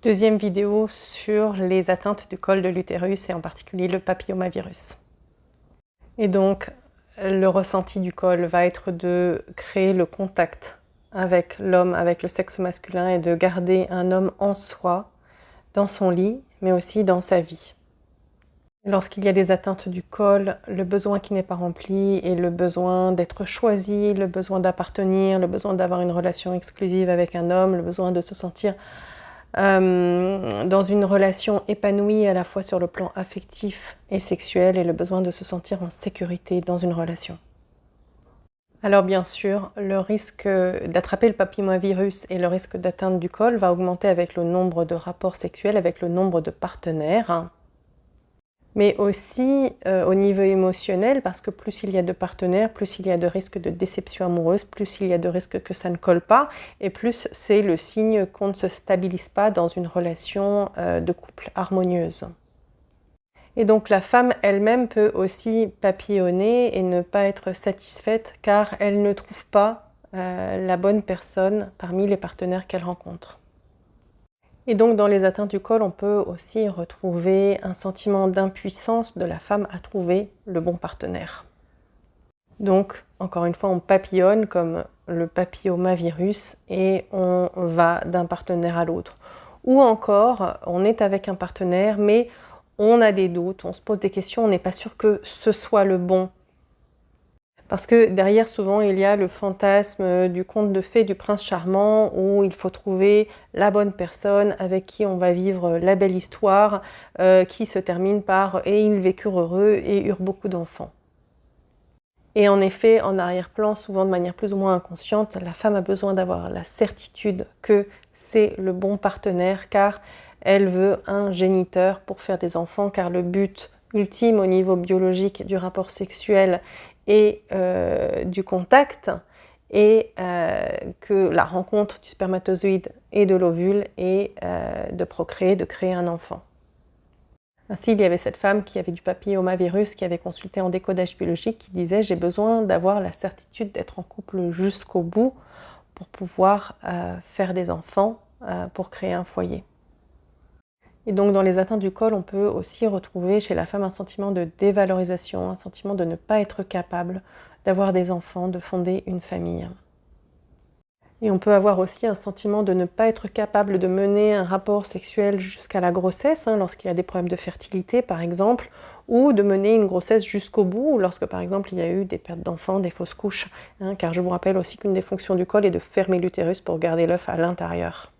Deuxième vidéo sur les atteintes du col de l'utérus et en particulier le papillomavirus. Et donc, le ressenti du col va être de créer le contact avec l'homme, avec le sexe masculin et de garder un homme en soi, dans son lit, mais aussi dans sa vie. Lorsqu'il y a des atteintes du col, le besoin qui n'est pas rempli et le besoin d'être choisi, le besoin d'appartenir, le besoin d'avoir une relation exclusive avec un homme, le besoin de se sentir dans une relation épanouie à la fois sur le plan affectif et sexuel et le besoin de se sentir en sécurité dans une relation. Alors bien sûr, le risque d'attraper le papillomavirus et le risque d'atteinte du col va augmenter avec le nombre de rapports sexuels, avec le nombre de partenaires. Mais aussi au niveau émotionnel, parce que plus il y a de partenaires, plus il y a de risques de déception amoureuse, plus il y a de risques que ça ne colle pas, et plus c'est le signe qu'on ne se stabilise pas dans une relation de couple harmonieuse. Et donc la femme elle-même peut aussi papillonner et ne pas être satisfaite car elle ne trouve pas la bonne personne parmi les partenaires qu'elle rencontre. Et donc dans les atteintes du col, on peut aussi retrouver un sentiment d'impuissance de la femme à trouver le bon partenaire. Donc encore une fois, on papillonne comme le papillomavirus et on va d'un partenaire à l'autre. Ou encore, on est avec un partenaire mais on a des doutes, on se pose des questions, on n'est pas sûr que ce soit le bon. Parce que derrière, souvent, il y a le fantasme du conte de fées du prince charmant où il faut trouver la bonne personne avec qui on va vivre la belle histoire qui se termine par « et ils vécurent heureux et eurent beaucoup d'enfants ». Et en effet, en arrière-plan, souvent de manière plus ou moins inconsciente, la femme a besoin d'avoir la certitude que c'est le bon partenaire car elle veut un géniteur pour faire des enfants, car le but ultime au niveau biologique du rapport sexuel et du contact est que la rencontre du spermatozoïde et de l'ovule est de procréer, de créer un enfant. Ainsi, il y avait cette femme qui avait du papillomavirus, qui avait consulté en décodage biologique, qui disait « j'ai besoin d'avoir la certitude d'être en couple jusqu'au bout pour pouvoir faire des enfants, pour créer un foyer ». Et donc dans les atteintes du col, on peut aussi retrouver chez la femme un sentiment de dévalorisation, un sentiment de ne pas être capable d'avoir des enfants, de fonder une famille. Et on peut avoir aussi un sentiment de ne pas être capable de mener un rapport sexuel jusqu'à la grossesse, lorsqu'il y a des problèmes de fertilité par exemple, ou de mener une grossesse jusqu'au bout, lorsque par exemple il y a eu des pertes d'enfants, des fausses couches, car je vous rappelle aussi qu'une des fonctions du col est de fermer l'utérus pour garder l'œuf à l'intérieur.